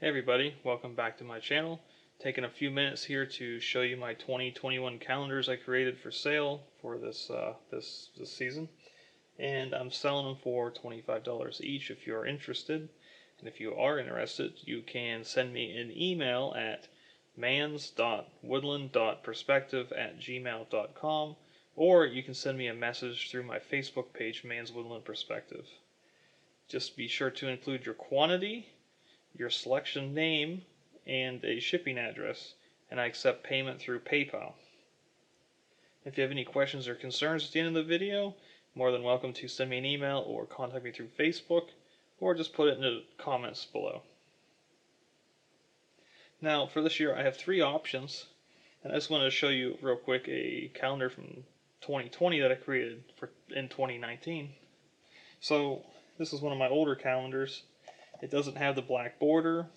Hey everybody, welcome back to my channel. Taking a few minutes here to show you my 2021 calendars I created for sale for this season. And I'm selling them for $25 each if you're interested. And if you are interested, you can send me an email at mans.woodland.perspective@gmail.com, or you can send me a message through my Facebook page, Mans Woodland Perspective. Just be sure to include your quantity, your selection name, and a shipping address, and I accept payment through PayPal. If you have any questions or concerns at the end of the video, more than welcome to send me an email or contact me through Facebook, or just put it in the comments below. Now for this year I have three options, and I just wanted to show you real quick a calendar from 2020 that I created in 2019. So this is one of my older calendars. It doesn't have the black border,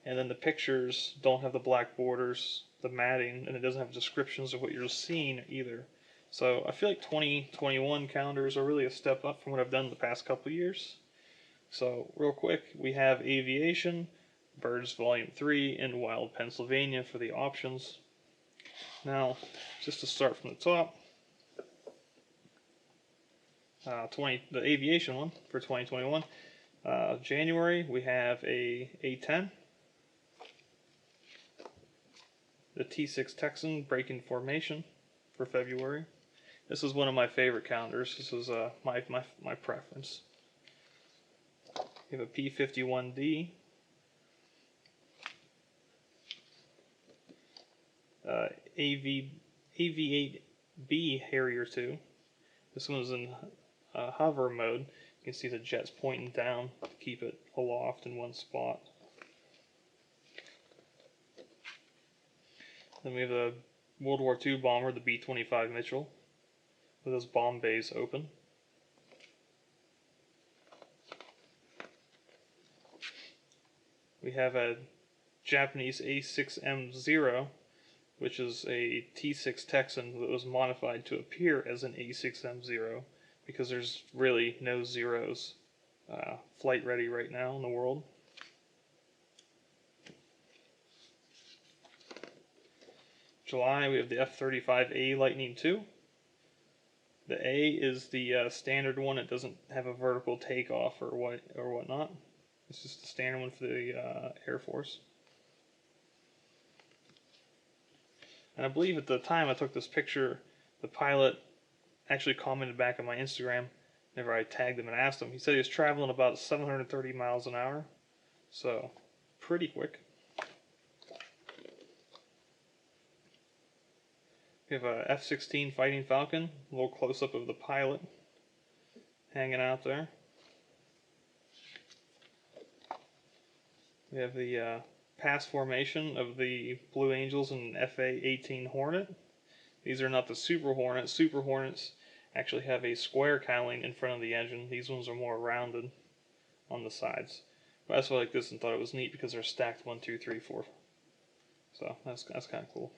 and then the pictures don't have the black borders, the matting, and it doesn't have descriptions of what you're seeing either. So I feel like 2021 calendars are really a step up from what I've done the past couple years. So real quick, we have Aviation, Birds Volume 3, and Wild Pennsylvania for the options. Now, just to start from the top, the Aviation one for 2021. January, we have a A10, the T6 Texan breaking formation for February. This is one of my favorite calendars. This is my preference. We have a P51D, AV8B Harrier 2. This one's in hover mode. You can see the jets pointing down to keep it aloft in one spot. Then we have the World War II bomber, the B-25 Mitchell, with those bomb bays open. We have a Japanese A6M0, which is a T6 Texan that was modified to appear as an A6M0 because there's really no zeros flight ready right now in the world. July, we have the F-35A Lightning II. The A is the standard one. It doesn't have a vertical takeoff or whatnot. It's just the standard one for the Air Force. And I believe at the time I took this picture, the pilot actually commented back on my Instagram whenever I tagged him and asked him. He said he was traveling about 730 miles an hour, so pretty quick. We have a F-16 Fighting Falcon, a little close-up of the pilot hanging out there. We have the past formation of the Blue Angels and FA-18 Hornet. These are not the Super Hornets. Super Hornets actually have a square cowling in front of the engine. These ones are more rounded on the sides. But I just like this and thought it was neat because they're stacked 1, 2, 3, 4. So that's kind of cool.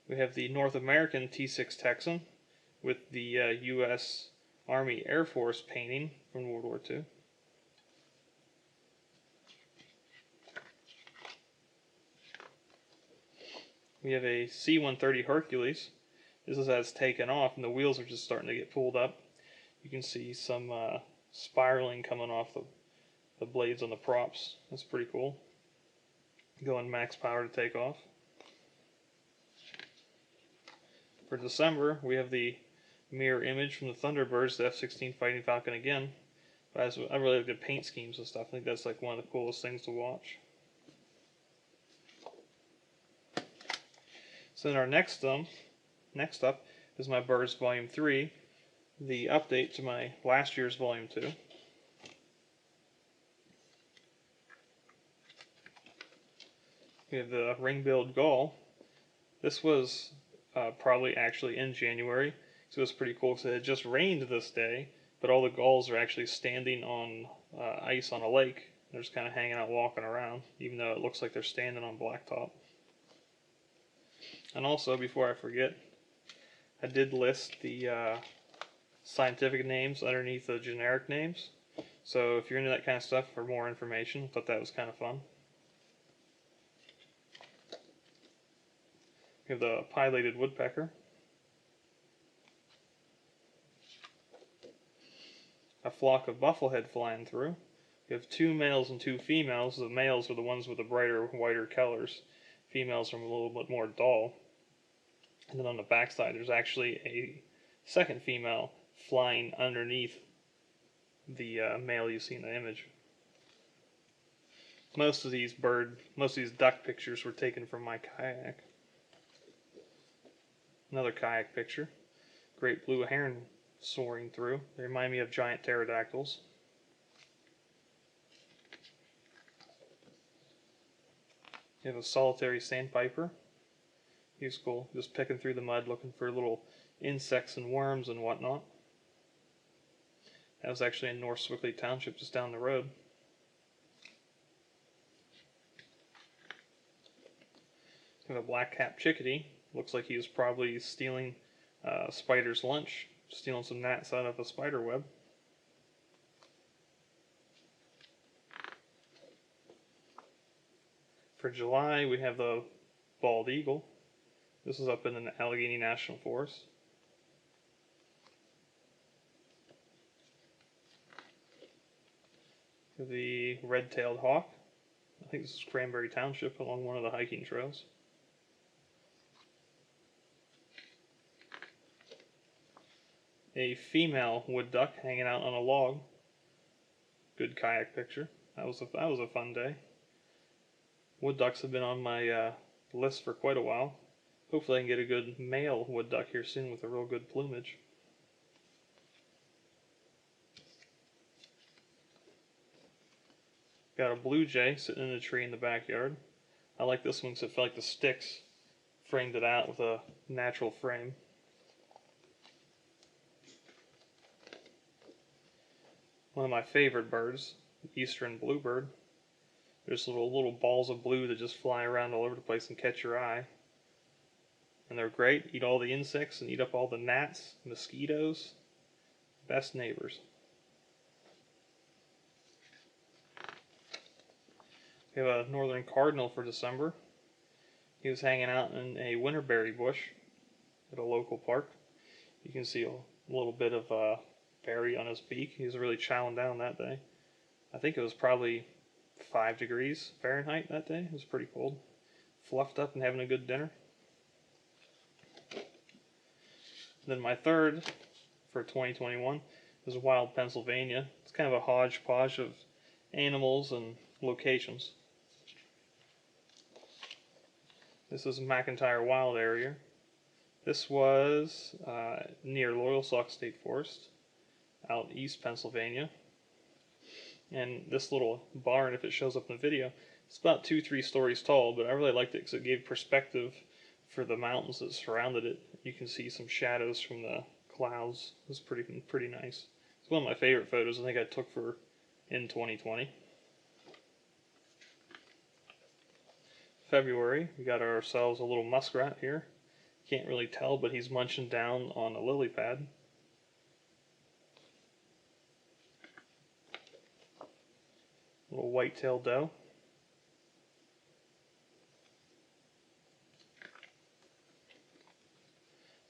We have the North American T6 Texan with the U.S. Army Air Force painting from World War II. We have a C-130 Hercules. This has taken off and the wheels are just starting to get pulled up. You can see some spiraling coming off the blades on the props. That's pretty cool. Going max power to take off. For December, we have the mirror image from the Thunderbirds, the F-16 Fighting Falcon again. But I really like the paint schemes and stuff. I think that's like one of the coolest things to watch. So then our next up is my Birds Volume 3, the update to my last year's Volume 2. We have the ring-billed gull. This was probably actually in January, so it was pretty cool because it had just rained this day, but all the gulls are actually standing on ice on a lake. They're just kind of hanging out, walking around, even though it looks like they're standing on blacktop. And also, before I forget, I did list the scientific names underneath the generic names. So if you're into that kind of stuff, for more information, I thought that was kind of fun. We have the pileated woodpecker. A flock of bufflehead flying through. We have 2 males and 2 females. The males are the ones with the brighter, whiter colors. Females are a little bit more dull. And then on the backside, there's actually a second female flying underneath the male you see in the image. Most of these duck pictures were taken from my kayak. Another kayak picture. Great blue heron soaring through. They remind me of giant pterodactyls. You have a solitary sandpiper. He's cool, just picking through the mud looking for little insects and worms and whatnot. That was actually in North Swickley Township, just down the road. We have a black-capped chickadee. Looks like he was probably stealing a spider's lunch, stealing some gnats out of a spider web. For July, we have the bald eagle. This is up in the Allegheny National Forest. The red-tailed hawk. I think this is Cranberry Township along one of the hiking trails. A female wood duck hanging out on a log. Good kayak picture. That was a fun day. Wood ducks have been on my list for quite a while. Hopefully I can get a good male wood duck here soon with a real good plumage. Got a blue jay sitting in a tree in the backyard. I like this one because it felt like the sticks framed it out with a natural frame. One of my favorite birds, the eastern bluebird. There's little balls of blue that just fly around all over the place and catch your eye. And they're great. Eat all the insects and eat up all the gnats, mosquitoes. Best neighbors. We have a northern cardinal for December. He was hanging out in a winterberry bush at a local park. You can see a little bit of berry on his beak. He was really chowing down that day. I think it was probably 5 degrees Fahrenheit that day. It was pretty cold. Fluffed up and having a good dinner. Then my third for 2021 is Wild Pennsylvania. It's kind of a hodgepodge of animals and locations. This is McIntyre Wild Area. This was near Loyalsock State Forest, out east Pennsylvania. And this little barn, if it shows up in the video, it's about 2-3 stories tall, but I really liked it because it gave perspective for the mountains that surrounded it. You can see some shadows from the clouds. It was pretty nice. It's one of my favorite photos I think I took in 2020. February, we got ourselves a little muskrat here. Can't really tell, but he's munching down on a lily pad. Little white-tailed doe.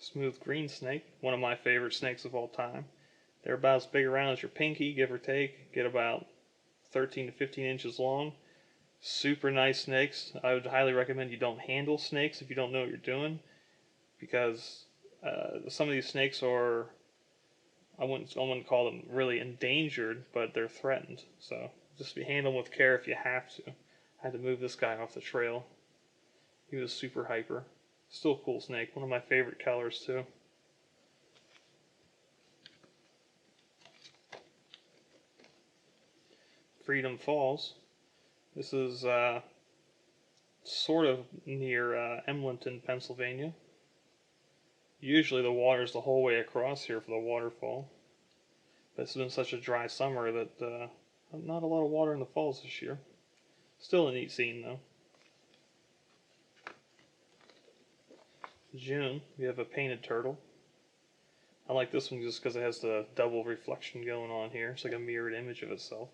Smooth green snake, one of my favorite snakes of all time. They're about as big around as your pinky, give or take. Get about 13 to 15 inches long. Super nice snakes. I would highly recommend you don't handle snakes if you don't know what you're doing, because some of these snakes are, I wouldn't call them really endangered, but they're threatened. So just handle them with care if you have to. I had to move this guy off the trail. He was super hyper. Still a cool snake. One of my favorite colors too. Freedom Falls. This is sort of near Emlenton, Pennsylvania. Usually the water's the whole way across here for the waterfall. But it's been such a dry summer that not a lot of water in the falls this year. Still a neat scene though. June, we have a painted turtle. I like this one just because it has the double reflection going on here. It's like a mirrored image of itself.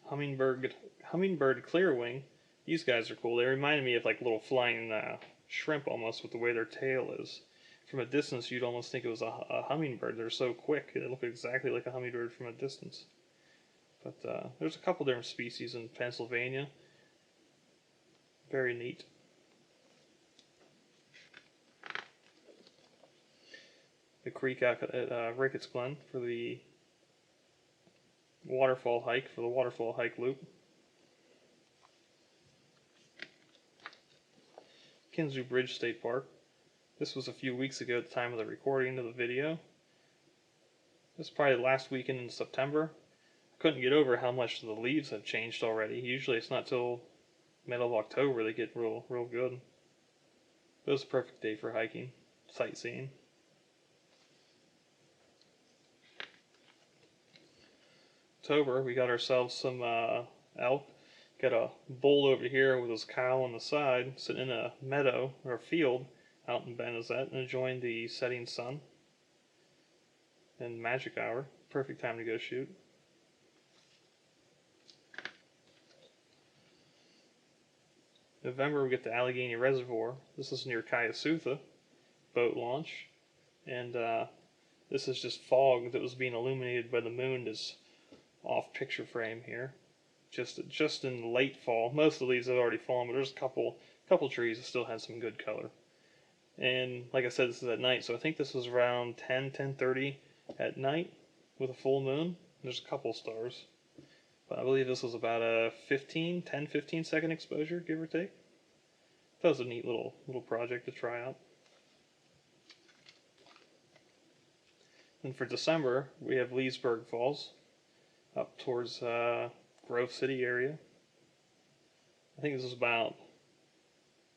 Hummingbird clearwing. These guys are cool. They remind me of like little flying shrimp almost with the way their tail is. From a distance, you'd almost think it was a hummingbird. They're so quick. They look exactly like a hummingbird from a distance. But there's a couple different species in Pennsylvania. Very neat. The creek out at Ricketts Glen for the waterfall hike loop. Kinzu Bridge State Park. This was a few weeks ago at the time of the recording of the video. This is probably the last weekend in September. I couldn't get over how much the leaves have changed already. Usually it's not till middle of October they get real good. It was a perfect day for hiking, sightseeing. October, we got ourselves some elk. Got a bull over here with his cow on the side, sitting in a meadow or a field out in Benezet, enjoying the setting sun and magic hour. Perfect time to go shoot. November, we get to Allegheny Reservoir. This is near Cayuga boat launch, and this is just fog that was being illuminated by the moon. This off picture frame here, just in the late fall. Most of the leaves have already fallen, but there's a couple trees that still had some good color. And like I said, this is at night, so I think this was around 10:30 at night with a full moon. There's a couple stars, but I believe this was about a 10-15 second exposure, give or take. That was a neat little project to try out. And for December, we have Leesburg Falls up towards Grove City area. I think this is about,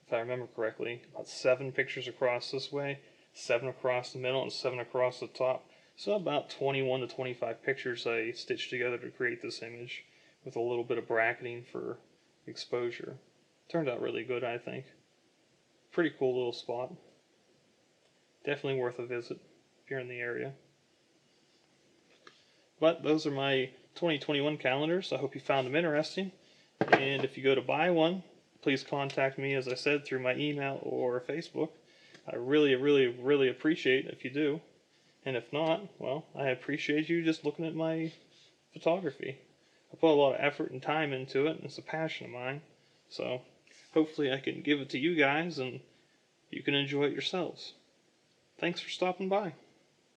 if I remember correctly, about 7 pictures across this way, 7 across the middle, and 7 across the top. So about 21 to 25 pictures I stitched together to create this image with a little bit of bracketing for exposure. Turned out really good, I think. Pretty cool little spot. Definitely worth a visit if you're in the area. But those are my 2021 calendars. I hope you found them interesting. And if you go to buy one, please contact me, as I said, through my email or Facebook. I really appreciate it if you do. And if not, well, I appreciate you just looking at my photography. I put a lot of effort and time into it, and it's a passion of mine. So hopefully I can give it to you guys and you can enjoy it yourselves. Thanks for stopping by.